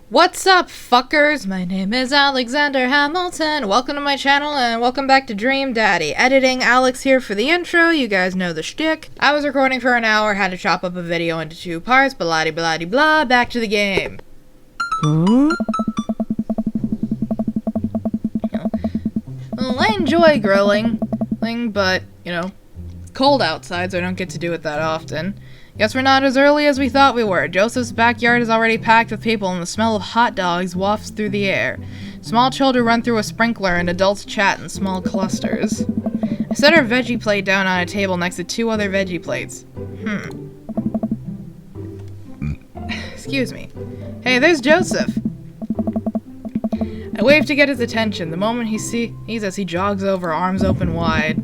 What's up, fuckers? My name is Alexander Hamilton. Welcome to my channel and welcome back to Dream Daddy. Editing Alex here for the intro. You guys know the shtick. I was recording for an hour, had to chop up a video into 2 parts, blah blah blah. Back to the game. Well, I enjoy grilling, but, you know, it's cold outside, so I don't get to do it that often. Guess we're not as early as we thought we were. Joseph's backyard is already packed with people and the smell of hot dogs wafts through the air. Small children run through a sprinkler and adults chat in small clusters. I set our veggie plate down on a table next to 2 other veggie plates. Excuse me. Hey, there's Joseph. I wave to get his attention. The moment he sees us, he jogs over, arms open wide.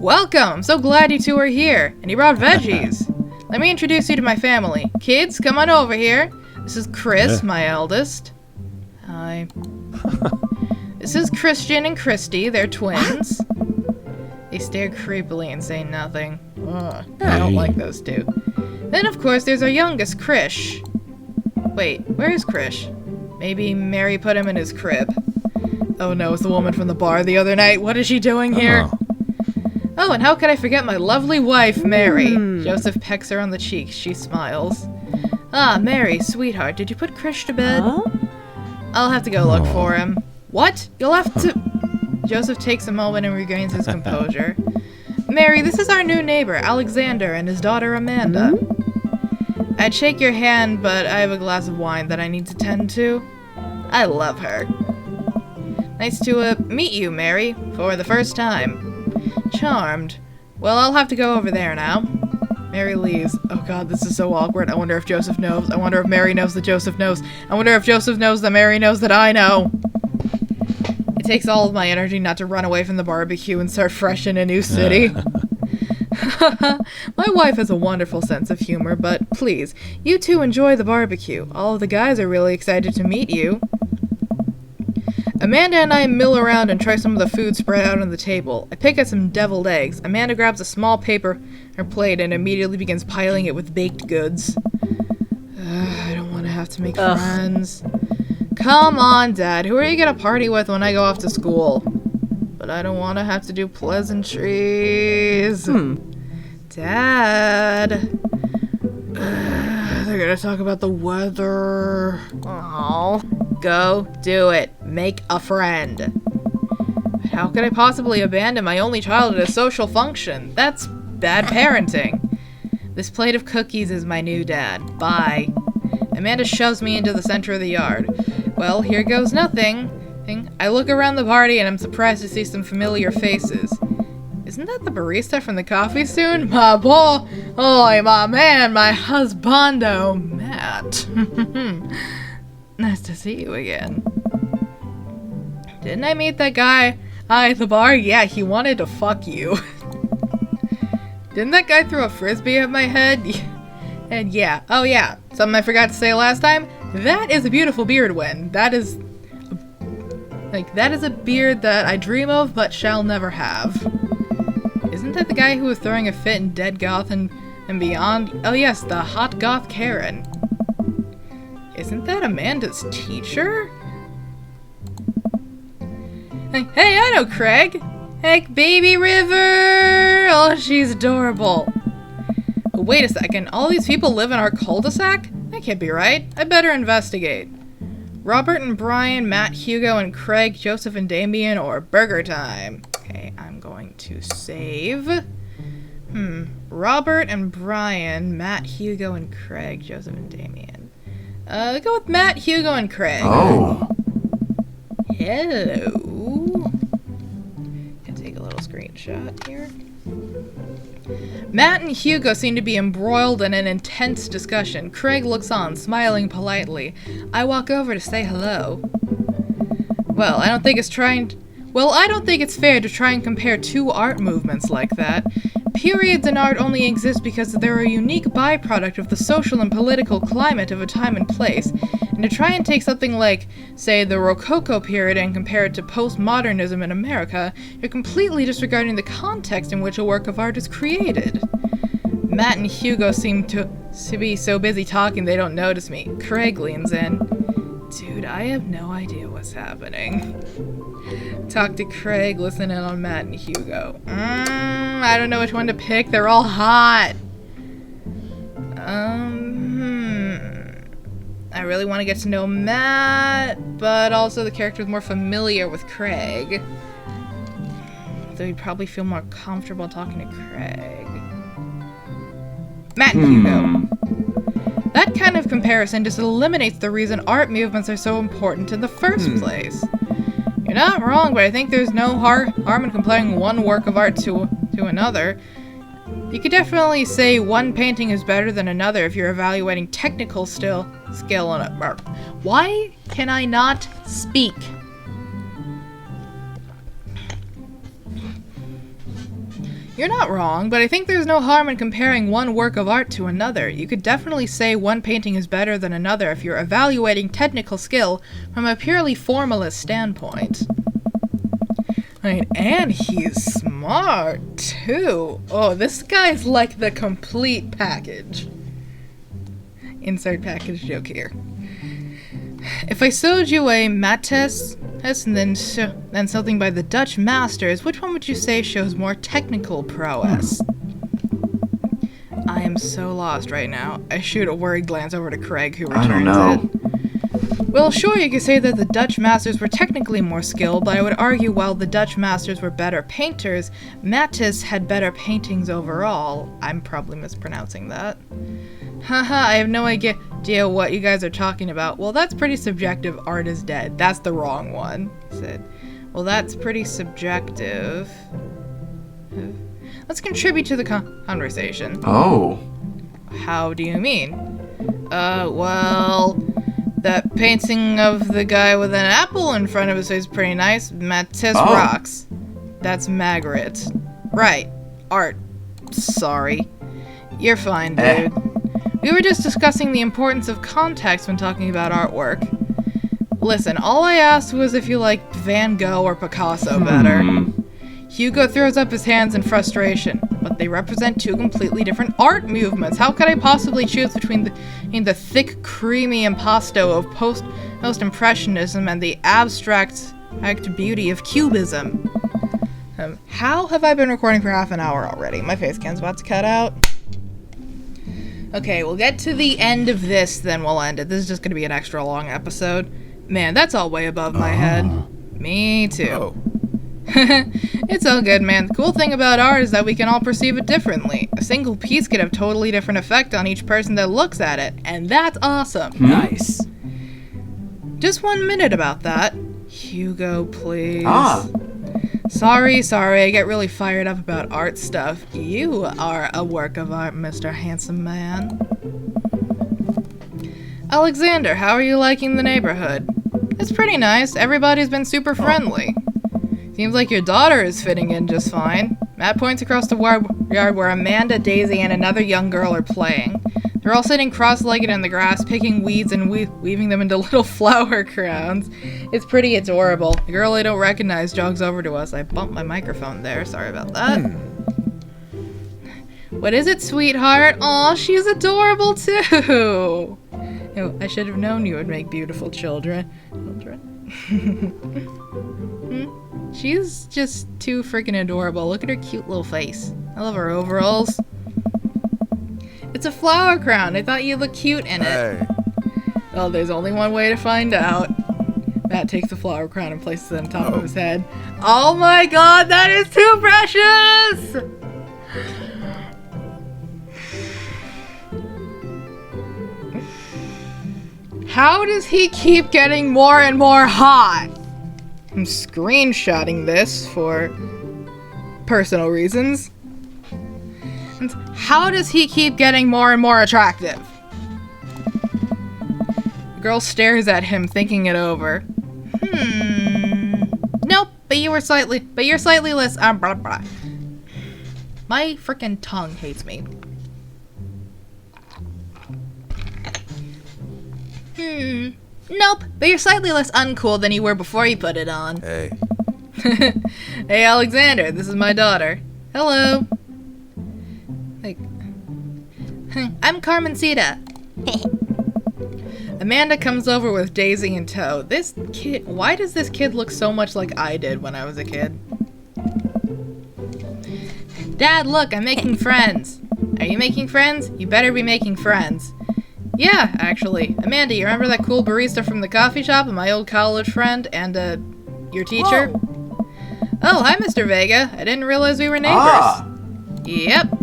Welcome! I'm so glad you 2 are here. And he brought veggies. Let me introduce you to my family. Kids, come on over here. This is Chris, my eldest. Hi. This is Christian and Christy. They're twins. They stare creepily and say nothing. Ugh, I don't like those 2. Then, of course, there's our youngest, Krish. Wait, where is Krish? Maybe Mary put him in his crib. Oh no, it's the woman from the bar the other night. What is she doing here? Oh, and how could I forget my lovely wife, Mary? Joseph pecks her on the cheek. She smiles. Ah, Mary, sweetheart, did you put Krish to bed? I'll have to go look for him. What? You'll have to... Joseph takes a moment and regains his composure. Mary, this is our new neighbor, Alexander, and his daughter, Amanda. I'd shake your hand, but I have a glass of wine that I need to tend to. I love her. Nice to, meet you, Mary, for the first time. Charmed. Well, I'll have to go over there now. Mary leaves. Oh god, this is so awkward. I wonder if Joseph knows. I wonder if Mary knows that Joseph knows. I wonder if Joseph knows that Mary knows that I know. It takes all of my energy not to run away from the barbecue and start fresh in a new city. My wife has a wonderful sense of humor, but please, you 2 enjoy the barbecue. All of the guys are really excited to meet you. Amanda and I mill around and try some of the food spread out on the table. I pick at some deviled eggs. Amanda grabs a small paper or plate and immediately begins piling it with baked goods. I don't want to have to make friends. Come on, Dad. Who are you gonna party with when I go off to school? But I don't want to have to do pleasantries. Dad. They're gonna talk about the weather. Oh. Go do it. Make a friend. But how could I possibly abandon my only child at a social function? That's bad parenting. This plate of cookies is my new dad. Bye. Amanda shoves me into the center of the yard. Well, here goes nothing. I look around the party and I'm surprised to see some familiar faces. Isn't that the barista from the coffee soon? My boy! Oh, my man, my husbando, Matt. Nice to see you again. Didn't I meet that guy at the bar? Yeah, he wanted to fuck you. Didn't that guy throw a frisbee at my head? And yeah, oh yeah, something I forgot to say last time. That is a beautiful beard, Win. That is a beard that I dream of but shall never have. Isn't that the guy who was throwing a fit in Dead Goth and Beyond? Oh yes, the hot goth Karen. Isn't that Amanda's teacher? Hey, I know Craig! Hey, baby River! Oh, she's adorable. Oh, wait a second, all these people live in our cul-de-sac? That can't be right. I better investigate. Robert and Brian, Matt, Hugo, and Craig, Joseph and Damien, or burger time. Okay, I'm going to save. Robert and Brian, Matt, Hugo, and Craig, Joseph and Damien. Go with Matt, Hugo, and Craig. Oh. Hello. Can take a little screenshot here. Matt and Hugo seem to be embroiled in an intense discussion. Craig looks on, smiling politely. I walk over to say hello. Well, I don't think it's fair to try and compare 2 art movements like that. Periods in art only exist because they're a unique byproduct of the social and political climate of a time and place, and to try and take something like, say, the Rococo period and compare it to postmodernism in America, you're completely disregarding the context in which a work of art is created. Matt and Hugo seem to be so busy talking they don't notice me. Craig leans in. Dude, I have no idea what's happening. Talk to Craig, listen in on Matt and Hugo. I don't know which one to pick. They're all hot. I really want to get to know Matt, but also the character's more familiar with Craig. Though he'd probably feel more comfortable talking to Craig. Matt and Hugo. That kind of comparison just eliminates the reason art movements are so important in the first place. You're not wrong, but I think there's no harm in comparing one work of art to another. You could definitely say one painting is better than another if you're evaluating technical skill on art. Why can I not speak? You're not wrong, but I think there's no harm in comparing one work of art to another. You could definitely say one painting is better than another if you're evaluating technical skill from a purely formalist standpoint. I mean, and he's smart, too. Oh, this guy's like the complete package. Insert package joke here. If I showed you a Matisse and then something by the Dutch masters, which one would you say shows more technical prowess? I am so lost right now. I shoot a worried glance over to Craig, who returns it. Well, sure, you could say that the Dutch masters were technically more skilled, but I would argue while the Dutch masters were better painters, Matisse had better paintings overall. I'm probably mispronouncing that. Haha, I have no idea what you guys are talking about. Well, that's pretty subjective. Art is dead. That's the wrong one, he said. Well, that's pretty subjective. Let's contribute to the conversation. Oh. How do you mean? Well, that painting of the guy with an apple in front of his face is pretty nice. Matisse rocks. That's Margaret. Right. Art. Sorry. You're fine, dude. We were just discussing the importance of context when talking about artwork. Listen, all I asked was if you like Van Gogh or Picasso better. Hugo throws up his hands in frustration, but they represent two completely different art movements. How could I possibly choose between the thick, creamy impasto of post-impressionism and the abstract beauty of cubism? How have I been recording for half an hour already? My face cam's about to cut out. Okay, we'll get to the end of this, then we'll end it. This is just going to be an extra long episode. Man, that's all way above my head. Me too. It's all good, man. The cool thing about art is that we can all perceive it differently. A single piece could have totally different effect on each person that looks at it, and that's awesome. Nice. Just 1 minute about that. Hugo, please. Sorry, I get really fired up about art stuff. You are a work of art, Mr. Handsome Man. Alexander, how are you liking the neighborhood? It's pretty nice. Everybody's been super friendly. Seems like your daughter is fitting in just fine. Matt points across the yard where Amanda, Daisy, and another young girl are playing. They're all sitting cross-legged in the grass, picking weeds and weaving them into little flower crowns. It's pretty adorable. The girl I don't recognize jogs over to us. I bumped my microphone there. Sorry about that. What is it, sweetheart? Aw, she's adorable too. I should have known you would make beautiful children. She's just too freaking adorable. Look at her cute little face. I love her overalls. It's a flower crown. I thought you'd look cute in it. Hey. Well, there's only one way to find out. Matt takes the flower crown and places it on top of his head. Oh my god, that is too precious! How does he keep getting more and more hot? I'm screenshotting this for personal reasons. And how does he keep getting more and more attractive? The girl stares at him, thinking it over. Nope, but you're slightly less, blah, blah. My frickin' tongue hates me. Nope, but you're slightly less uncool than you were before you put it on. Hey. Hey, Alexander, this is my daughter. Hello. I'm Carmencita. Amanda comes over with Daisy in tow. This kid, why does this kid look so much like I did when I was a kid? Dad, look, I'm making friends. Are you making friends? You better be making friends. Yeah, actually. Amanda, you remember that cool barista from the coffee shop and my old college friend and, your teacher? Whoa. Oh, hi, Mr. Vega. I didn't realize we were neighbors. Ah. Yep.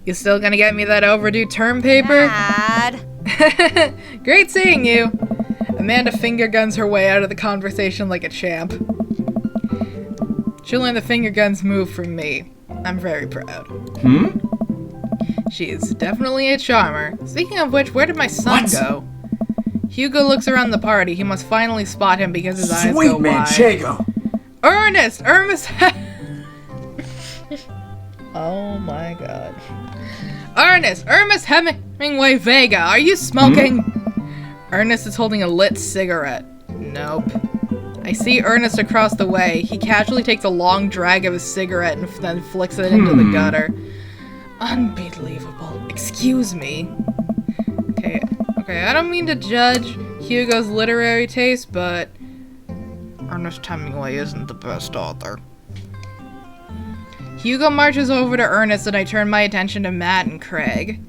You still gonna get me that overdue term paper? Dad. Great seeing you. Amanda finger guns her way out of the conversation like a champ. She'll learn the finger guns move from me. I'm very proud. She's definitely a charmer. Speaking of which, where did my son go? Hugo looks around the party. He must finally spot him because his eyes go Sweet wide. Manchego. Ernest! Oh my god. Ernest Hemingway Vega, are you smoking? Ernest is holding a lit cigarette. Nope. I see Ernest across the way. He casually takes a long drag of his cigarette and then flicks it into the gutter. Unbelievable. Excuse me. Okay, I don't mean to judge Hugo's literary taste, but Ernest Hemingway isn't the best author. Hugo marches over to Ernest and I turn my attention to Matt and Craig.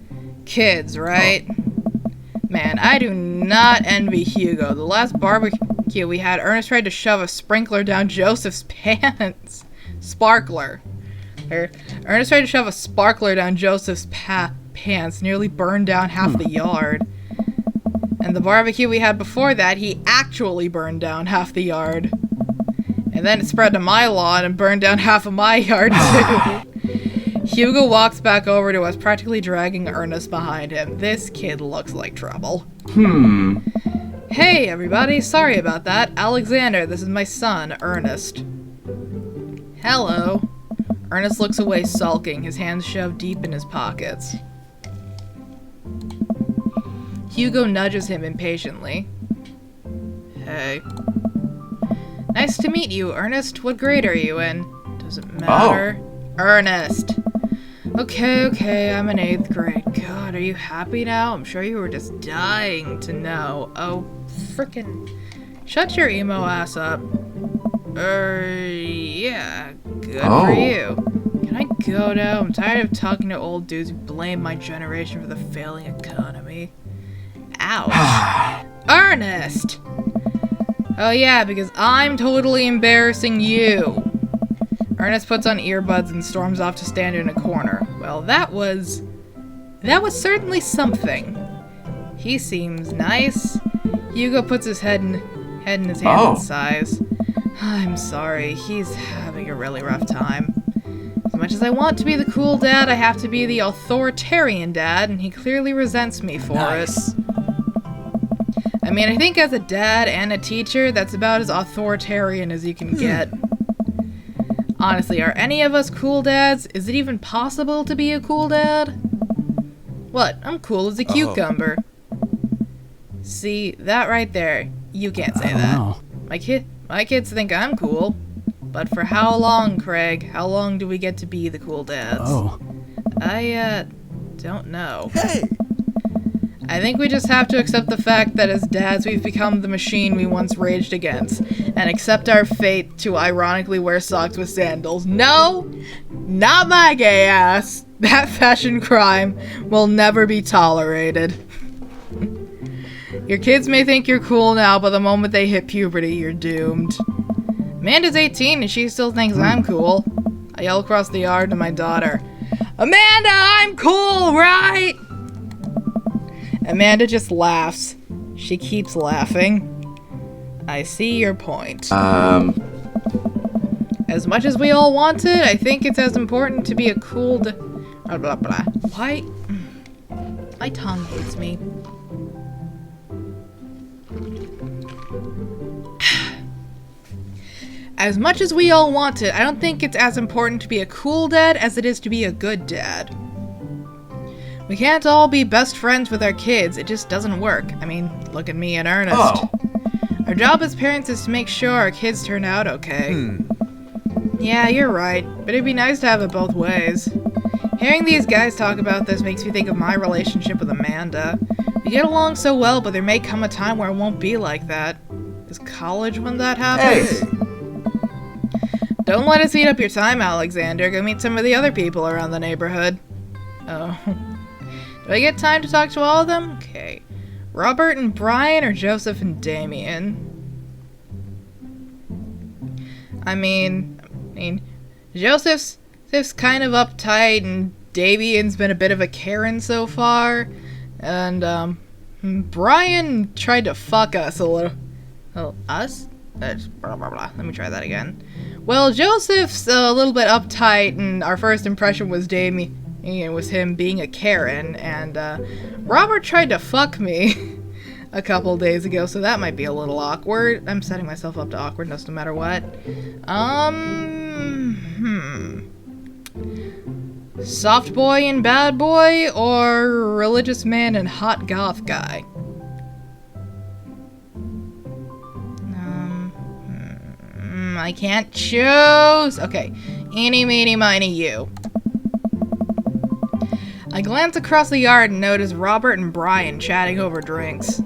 Kids, right? Man, I do not envy Hugo. The last barbecue we had, Ernest tried to shove a sprinkler down Joseph's pants. Sparkler. Ernest tried to shove a sparkler down Joseph's pants, nearly burned down half the yard. And the barbecue we had before that, he actually burned down half the yard. And then it spread to my lawn and burned down half of my yard, too. Hugo walks back over to us, practically dragging Ernest behind him. This kid looks like trouble. Hey, everybody. Sorry about that. Alexander, this is my son, Ernest. Hello. Ernest looks away, sulking, his hands shoved deep in his pockets. Hugo nudges him impatiently. Hey. Nice to meet you, Ernest. What grade are you in? Doesn't matter. Oh. Ernest. Okay, I'm in 8th grade. God, are you happy now? I'm sure you were just dying to know. Oh, frickin'. Shut your emo ass up. Yeah. Good for you. Can I go now? I'm tired of talking to old dudes who blame my generation for the failing economy. Ouch. Ernest! Oh yeah, because I'm totally embarrassing you. Ernest puts on earbuds and storms off to stand in a corner. Well, that was certainly something. He seems nice. Hugo puts his head in his hand and sighs. I'm sorry, he's having a really rough time. As much as I want to be the cool dad, I have to be the authoritarian dad, and he clearly resents me for it. I mean, I think as a dad and a teacher, that's about as authoritarian as you can get. Honestly, are any of us cool dads? Is it even possible to be a cool dad? What? I'm cool as a cucumber. See, that right there, you can't say that. Know. My kids think I'm cool. But for how long, Craig? How long do we get to be the cool dads? Oh. I, don't know. Hey! I think we just have to accept the fact that as dads we've become the machine we once raged against, and accept our fate to ironically wear socks with sandals. No! Not my gay ass! That fashion crime will never be tolerated. Your kids may think you're cool now, but the moment they hit puberty, you're doomed. Amanda's 18 and she still thinks I'm cool. I yell across the yard to my daughter, Amanda, I'm cool, right? Amanda just laughs. She keeps laughing. I see your point. As much as we all want it, I think it's as important to be a cool blah blah blah. Why? My tongue hates me. As much as we all want it, I don't think it's as important to be a cool dad as it is to be a good dad. We can't all be best friends with our kids. It just doesn't work. I mean, look at me and Ernest. Oh. Our job as parents is to make sure our kids turn out okay. Yeah, you're right, but it'd be nice to have it both ways. Hearing these guys talk about this makes me think of my relationship with Amanda. We get along so well, but there may come a time where it won't be like that. Is college when that happens? Hey! Don't let us eat up your time, Alexander. Go meet some of the other people around the neighborhood. Oh. Do I get time to talk to all of them? Okay. Robert and Brian or Joseph and Damien? I mean, Joseph's kind of uptight, and Damien's been a bit of a Karen so far, and Brian tried to fuck us a little. Oh, us? Blah, blah, blah. Let me try that again. Well, Joseph's a little bit uptight, and our first impression was Damien. It was him being a Karen, and Robert tried to fuck me a couple days ago, so that might be a little awkward. I'm setting myself up to awkwardness no matter what. Soft boy and bad boy, or religious man and hot goth guy? I can't choose. Okay, eeny, meeny, miny, you. I glance across the yard and notice Robert and Brian chatting over drinks.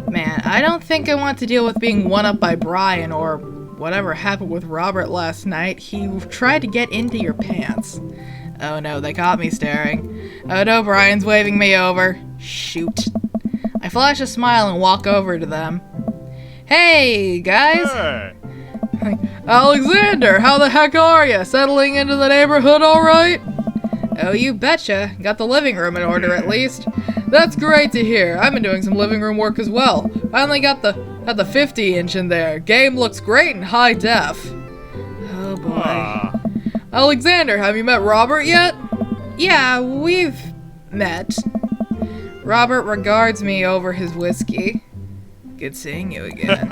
Man, I don't think I want to deal with being one-up by Brian or whatever happened with Robert last night. He tried to get into your pants. Oh no, they caught me staring. Oh no, Brian's waving me over. Shoot. I flash a smile and walk over to them. Hey, guys! Hey. Alexander, how the heck are ya? Settling into the neighborhood alright? Oh, you betcha. Got the living room in order at least. That's great to hear. I've been doing some living room work as well. Finally got the 50-inch in there. Game looks great in high def. Oh boy. Alexander, have you met Robert yet? Yeah, we've met. Robert regards me over his whiskey. Good seeing you again.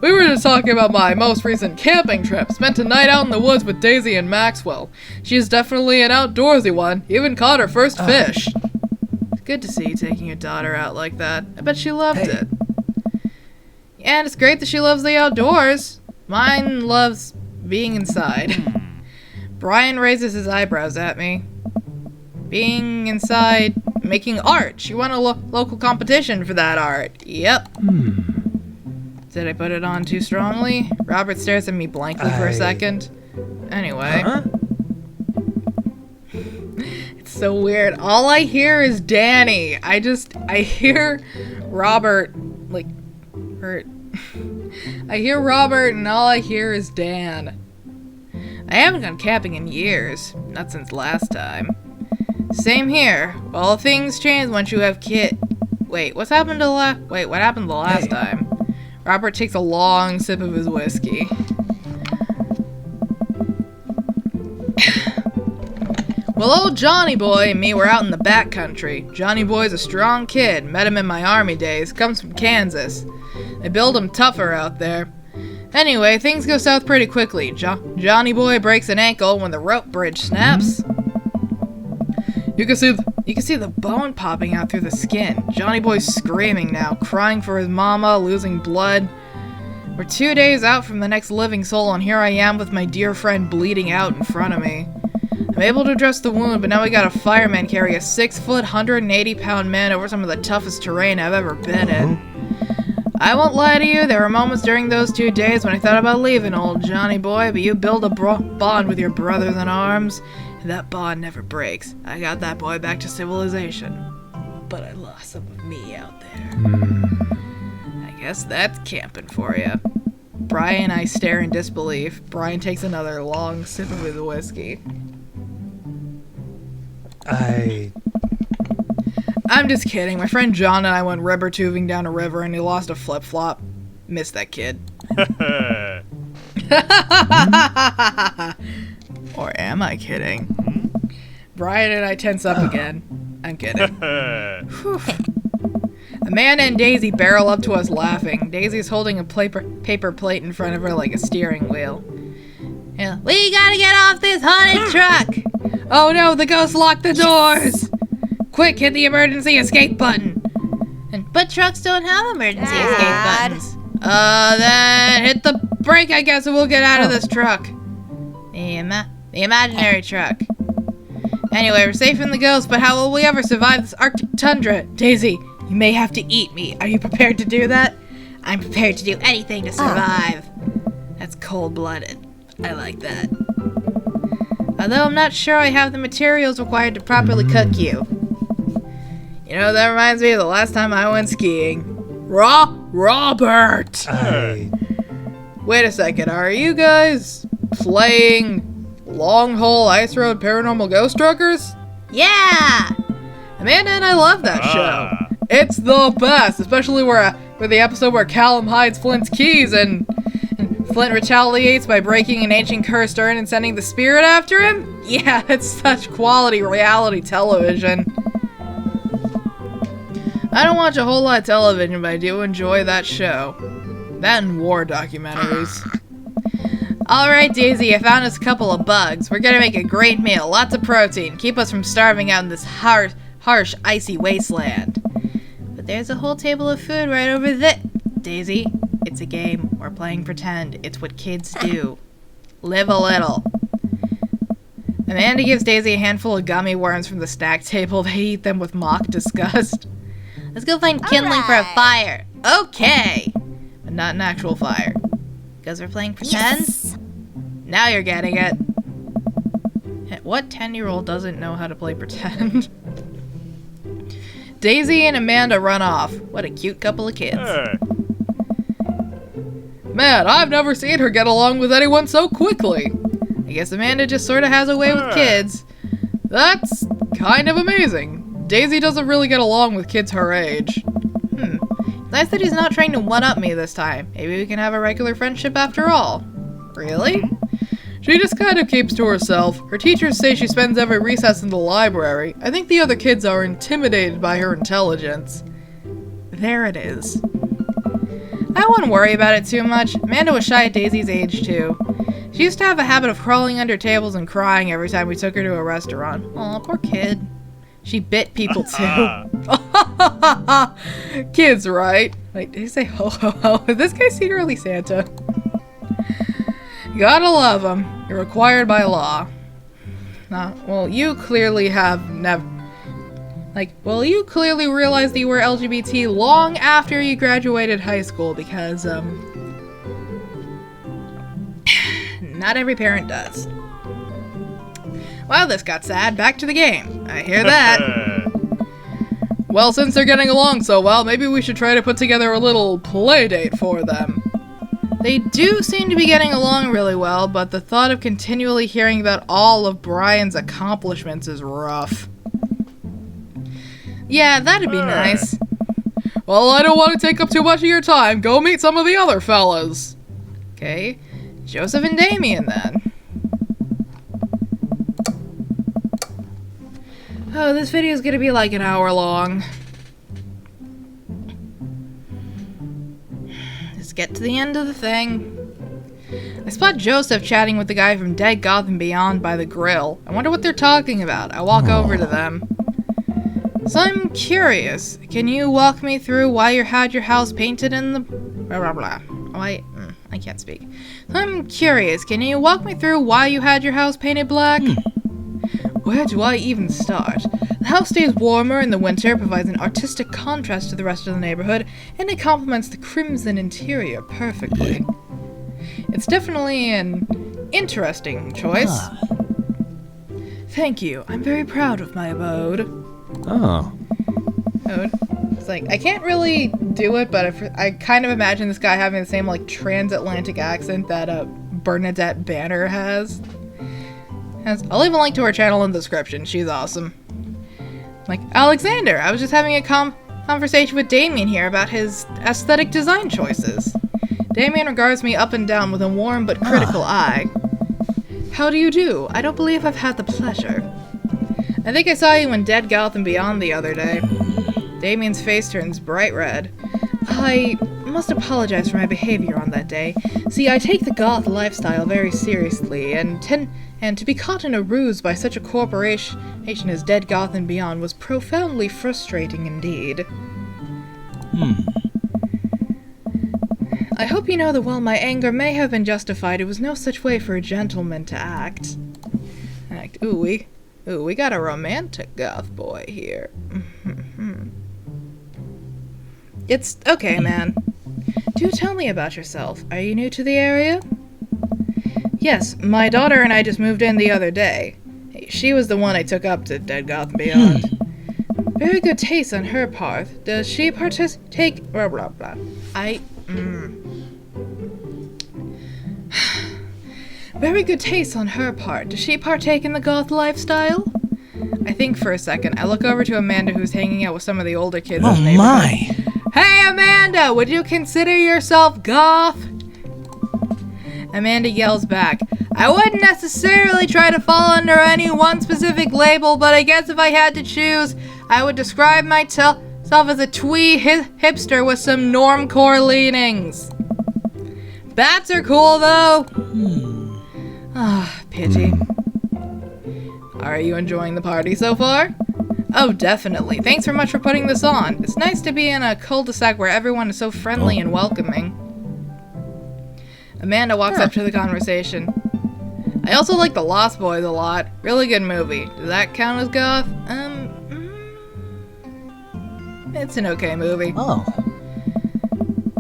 We were just talking about my most recent camping trip. Spent a night out in the woods with Daisy and Maxwell. She's definitely an outdoorsy one. Even caught her first fish. It's good to see you taking your daughter out like that. I bet she loved it. Yeah, and it's great that she loves the outdoors. Mine loves being inside. Brian raises his eyebrows at me. Being inside, making art. She won a local competition for that art. Yep. Did I put it on too strongly? Robert stares at me blankly for a second. Anyway. It's so weird. All I hear is Danny. I hear Robert, like, hurt. I hear Robert and all I hear is Dan. I haven't gone camping in years. Not since last time. Same here. Well, things change once you have kids. Wait, what happened the last time? Robert takes a long sip of his whiskey. Well, old Johnny Boy and me were out in the backcountry. Johnny Boy's a strong kid. Met him in my army days. Comes from Kansas. They build him tougher out there. Anyway, things go south pretty quickly. Johnny Boy breaks an ankle when the rope bridge snaps. You can see the bone popping out through the skin. Johnny Boy's screaming now, crying for his mama, losing blood. We're 2 days out from the next living soul, and here I am with my dear friend bleeding out in front of me. I'm able to dress the wound, but now we got a fireman carry a 6-foot, 180-pound man over some of the toughest terrain I've ever been in. I won't lie to you, there were moments during those 2 days when I thought about leaving old Johnny Boy, but you build a bond with your brothers in arms. That bond never breaks. I got that boy back to civilization. But I lost some of me out there. I guess that's camping for you. Brian and I stare in disbelief. Brian takes another long sip of his whiskey. I'm just kidding. My friend John and I went rubber tubing down a river and he lost a flip-flop. Missed that kid. Or am I kidding? Brian and I tense up again. I'm kidding. Amanda and Daisy barrel up to us laughing. Daisy's holding a paper plate in front of her like a steering wheel. Yeah. We gotta get off this haunted truck! Oh no, the ghost locked the doors! Quick, hit the emergency escape button! But trucks don't have emergency escape buttons. Then hit the brake, I guess, and we'll get out of this truck. The imaginary truck. Anyway, we're safe from the ghosts, but how will we ever survive this Arctic tundra? Daisy, you may have to eat me. Are you prepared to do that? I'm prepared to do anything to survive. That's cold-blooded. I like that. Although I'm not sure I have the materials required to properly cook you. You know, that reminds me of the last time I went skiing. Robert! Wait a second, are you guys playing Long Haul Ice Road Paranormal Ghost Truckers? Yeah! Amanda and I love that show. It's the best, especially where the episode where Callum hides Flint's keys and Flint retaliates by breaking an ancient cursed urn and sending the spirit after him? Yeah, it's such quality reality television. I don't watch a whole lot of television, but I do enjoy that show. That and war documentaries. Alright, Daisy, I found us a couple of bugs. We're gonna make a great meal, lots of protein, keep us from starving out in this harsh, icy wasteland. But there's a whole table of food right over there. Daisy, it's a game. We're playing pretend. It's what kids do. Live a little. Amanda gives Daisy a handful of gummy worms from the snack table. They eat them with mock disgust. Let's go find kindling for a fire. Okay. But not an actual fire. Because we're playing pretend? Yes. Now you're getting it. What 10-year-old doesn't know how to play pretend? Daisy and Amanda run off. What a cute couple of kids. Man, I've never seen her get along with anyone so quickly. I guess Amanda just sort of has a way with kids. That's kind of amazing. Daisy doesn't really get along with kids her age. Nice that he's not trying to one-up me this time. Maybe we can have a regular friendship after all. Really? She just kind of keeps to herself. Her teachers say she spends every recess in the library. I think the other kids are intimidated by her intelligence. There it is. I wouldn't worry about it too much. Amanda was shy at Daisy's age, too. She used to have a habit of crawling under tables and crying every time we took her to a restaurant. Aw, poor kid. She bit people, too. Kids, right? Wait, did he say ho ho ho? Is this guy secretly Santa? Gotta love him. You're required by law. Well, you clearly have never... you clearly realized that you were LGBT long after you graduated high school because, not every parent does. Well, this got sad. Back to the game. I hear that. Well, since they're getting along so well, maybe we should try to put together a little play date for them. They do seem to be getting along really well, but the thought of continually hearing about all of Brian's accomplishments is rough. Yeah, that'd be nice. Well, I don't want to take up too much of your time. Go meet some of the other fellas. Okay. Joseph and Damien, then. Oh, this video is gonna be like an hour long. Let's get to the end of the thing. I spot Joseph chatting with the guy from Dead Gotham Beyond by the grill. I wonder what they're talking about. I walk over to them. So I'm curious. Can you walk me through why you had your house painted in the... blah blah blah. I can't speak. So I'm curious. Can you walk me through why you had your house painted black? Where do I even start? The house stays warmer in the winter, provides an artistic contrast to the rest of the neighborhood, and it complements the crimson interior perfectly. It's definitely an interesting choice. Thank you. I'm very proud of my abode. Oh. It's like, I can't really do it, but I kind of imagine this guy having the same, transatlantic accent that Bernadette Banner has. I'll leave a link to her channel in the description. She's awesome. Alexander, I was just having a conversation with Damien here about his aesthetic design choices. Damien regards me up and down with a warm but critical eye. How do you do? I don't believe I've had the pleasure. I think I saw you in Dead Gotham Beyond the other day. Damien's face turns bright red. I must apologize for my behavior on that day. See, I take the goth lifestyle very seriously, and to be caught in a ruse by such a corporation as Dead Gotham Beyond was profoundly frustrating indeed. I hope you know that while my anger may have been justified, it was no such way for a gentleman to act. Ooh-wee. Ooh, we got a romantic goth boy here. It's okay, man. Do tell me about yourself. Are you new to the area? Yes, my daughter and I just moved in the other day. She was the one I took up to Dead Goth and Beyond. Very good taste on her part. Does she partake? Blah blah blah. Very good taste on her part. Does she partake in the goth lifestyle? I think for a second. I look over to Amanda, who's hanging out with some of the older kids in the neighborhood. My! Hey, Amanda! Would you consider yourself goth? Amanda yells back, I wouldn't necessarily try to fall under any one specific label, but I guess if I had to choose, I would describe myself as a twee hipster with some normcore leanings. Bats are cool, though. Pity. Are you enjoying the party so far? Oh, definitely. Thanks very much for putting this on. It's nice to be in a cul-de-sac where everyone is so friendly and welcoming. Amanda walks up to the conversation. I also like The Lost Boys a lot. Really good movie. Does that count as goth? It's an okay movie. Oh.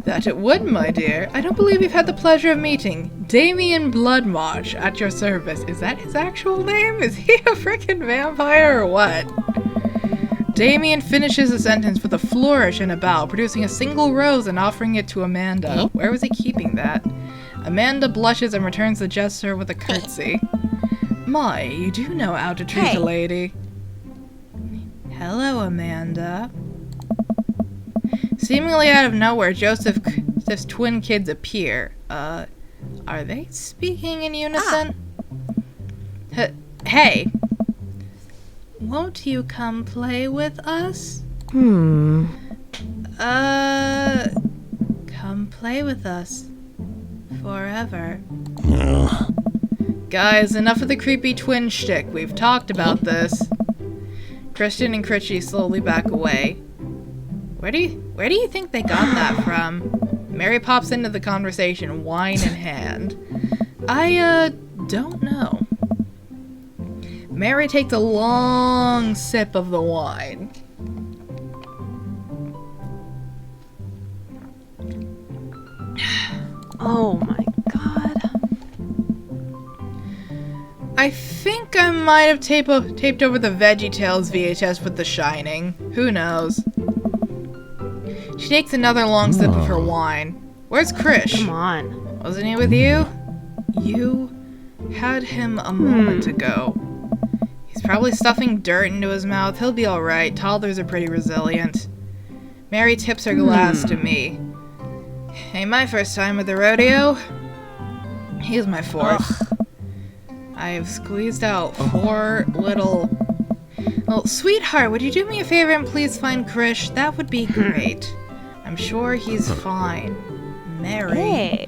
That it would, my dear. I don't believe you've had the pleasure of meeting Damien Bloodmarch at your service. Is that his actual name? Is he a frickin' vampire or what? Damien finishes a sentence with a flourish and a bow, producing a single rose and offering it to Amanda. Where was he keeping that? Amanda blushes and returns the gesture with a curtsy. My, you do know how to treat a lady. Hello, Amanda. Seemingly out of nowhere, Joseph's twin kids appear. Are they speaking in unison? Hey. Won't you come play with us? Come play with us. Forever. Guys, enough of the creepy twin shtick. We've talked about this. Christian and Critchy slowly back away. Where do you think they got that from? Mary pops into the conversation, wine in hand. I don't know. Mary takes a long sip of the wine. Oh my god. I think I might have taped over the VeggieTales VHS with The Shining. Who knows? She takes another long sip of her wine. Where's Krish? Come on. Wasn't he with you? You had him a moment ago. He's probably stuffing dirt into his mouth. He'll be alright. Toddlers are pretty resilient. Mary tips her glass to me. Ain't my first time at the rodeo. He's my fourth. I have squeezed out 4 little... Well, sweetheart, would you do me a favor and please find Krish? That would be great. I'm sure he's fine. Mary. Hey.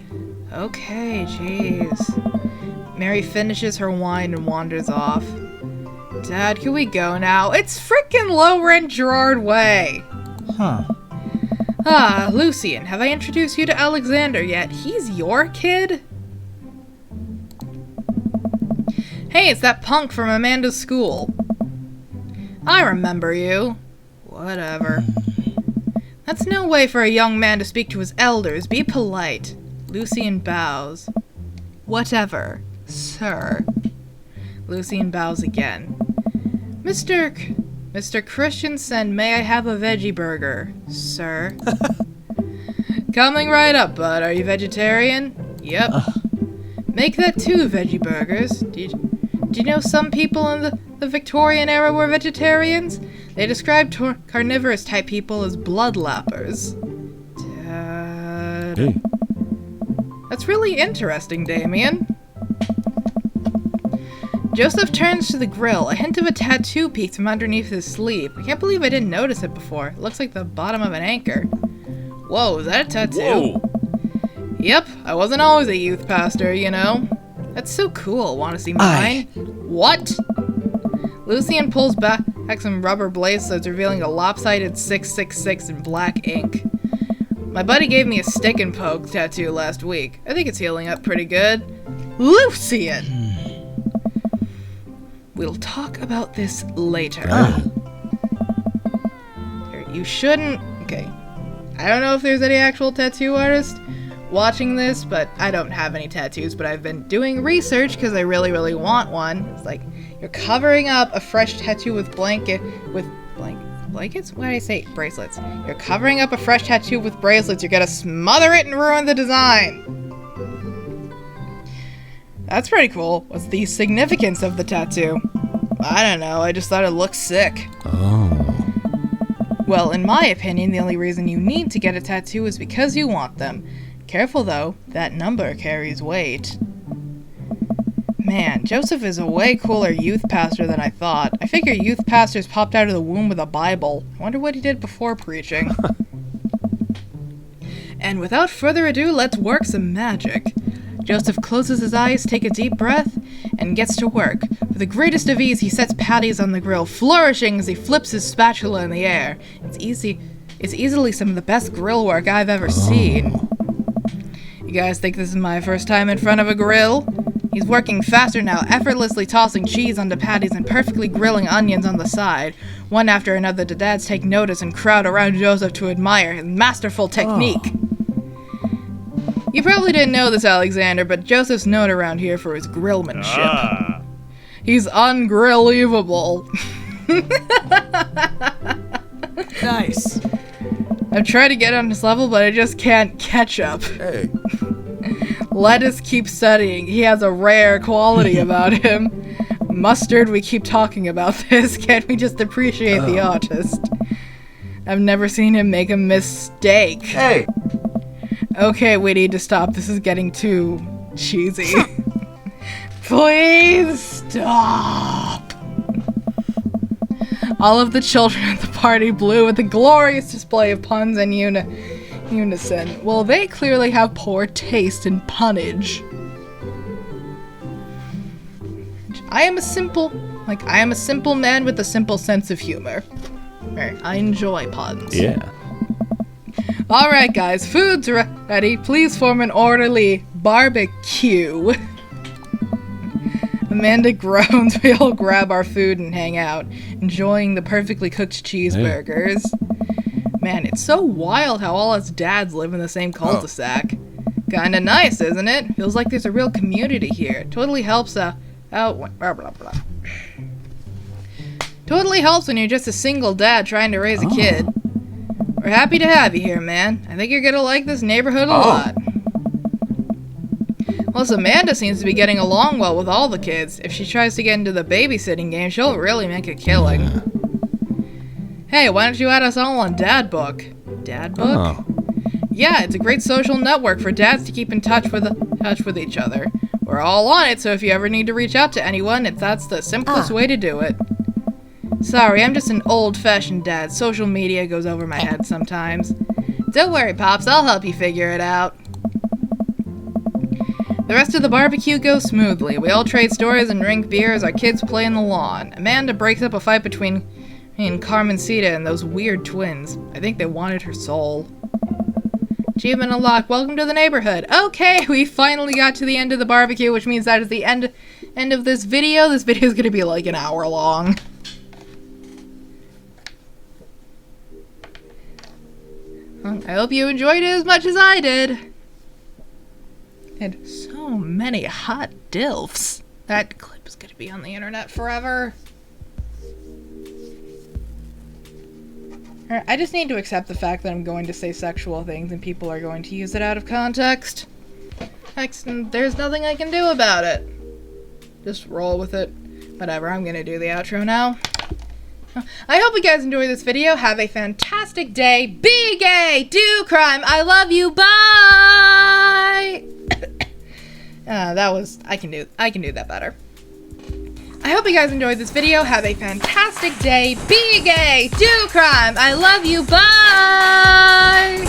Okay, jeez. Mary finishes her wine and wanders off. Dad, can we go now? It's frickin' Low-Rent Gerard Way. Lucian, have I introduced you to Alexander yet? He's your kid? Hey, it's that punk from Amanda's school. I remember you. Whatever. That's no way for a young man to speak to his elders. Be polite. Lucian bows. Whatever, sir. Lucian bows again. Mr. Christensen, may I have a veggie burger, sir? Coming right up, bud. Are you vegetarian? Yep. Make that 2 veggie burgers. Do you know some people in the Victorian era were vegetarians? They described carnivorous type people as bloodlappers. Dad. Hey. That's really interesting, Damien. Joseph turns to the grill. A hint of a tattoo peeks from underneath his sleeve. I can't believe I didn't notice it before. It looks like the bottom of an anchor. Whoa, is that a tattoo? Whoa. Yep, I wasn't always a youth pastor, you know. That's so cool. Want to see mine? What? Lucian pulls back some rubber bracelets, revealing a lopsided 666 in black ink. My buddy gave me a stick and poke tattoo last week. I think it's healing up pretty good. Lucian! We'll talk about this later. Oh. You shouldn't... Okay. I don't know if there's any actual tattoo artist watching this, but I don't have any tattoos, but I've been doing research because I really, really want one. It's like, you're covering up a fresh tattoo with blankets? What did I say? Bracelets. You're covering up a fresh tattoo with bracelets. You're gonna smother it and ruin the design. That's pretty cool. What's the significance of the tattoo? I don't know, I just thought it looked sick. Oh. Well, in my opinion, the only reason you need to get a tattoo is because you want them. Careful though, that number carries weight. Man, Joseph is a way cooler youth pastor than I thought. I figure youth pastors popped out of the womb with a Bible. I wonder what he did before preaching. And without further ado, let's work some magic. Joseph closes his eyes, takes a deep breath, and gets to work. With the greatest of ease, he sets patties on the grill, flourishing as he flips his spatula in the air. It's easily some of the best grill work I've ever seen. You guys think this is my first time in front of a grill? He's working faster now, effortlessly tossing cheese onto patties and perfectly grilling onions on the side. One after another, the dads take notice and crowd around Joseph to admire his masterful technique. You probably didn't know this, Alexander, but Joseph's known around here for his grillmanship. He's ungrillevable. Nice. I've tried to get on his level, but I just can't catch up. Hey. Lettuce keeps studying. He has a rare quality about him. Mustard, we keep talking about this. Can't we just appreciate the artist? I've never seen him make a mistake. Hey. Okay, we need to stop. This is getting too cheesy. Please stop. All of the children at the party blew at the glorious display of puns and unison. Well, they clearly have poor taste in punnage. I am a simple man with a simple sense of humor. I enjoy puns. Yeah. Alright guys, food's ready. Please form an orderly barbecue. Amanda groans. We all grab our food and hang out, enjoying the perfectly cooked cheeseburgers. Man, it's so wild how all us dads live in the same cul-de-sac. Kinda nice, isn't it? Feels like there's a real community here. Totally helps Totally helps when you're just a single dad trying to raise a kid. We're happy to have you here, man. I think you're gonna like this neighborhood a lot. Plus, Amanda seems to be getting along well with all the kids. If she tries to get into the babysitting game, she'll really make a killing. Hey, why don't you add us all on Dad Book? Dad Book? Yeah, it's a great social network for dads to keep in touch with each other. We're all on it, so if you ever need to reach out to anyone, that's the simplest way to do it. Sorry, I'm just an old-fashioned dad. Social media goes over my head sometimes. Don't worry, Pops, I'll help you figure it out. The rest of the barbecue goes smoothly. We all trade stories and drink beer as our kids play in the lawn. Amanda breaks up a fight between Carmencita and those weird twins. I think they wanted her soul. Achievement unlocked. Welcome to the neighborhood. Okay, we finally got to the end of the barbecue, which means that is the end of this video. This video is going to be like an hour long. I hope you enjoyed it as much as I did. And so many hot Dilfs. That clip is going to be on the internet forever. I just need to accept the fact that I'm going to say sexual things and people are going to use it out of context. There's nothing I can do about it. Just roll with it. Whatever, I'm going to do the outro now. I hope you guys enjoyed this video. Have a fantastic day. Be gay, do crime. I love you. Bye. I can do that better. I hope you guys enjoyed this video. Have a fantastic day. Be gay, do crime. I love you. Bye.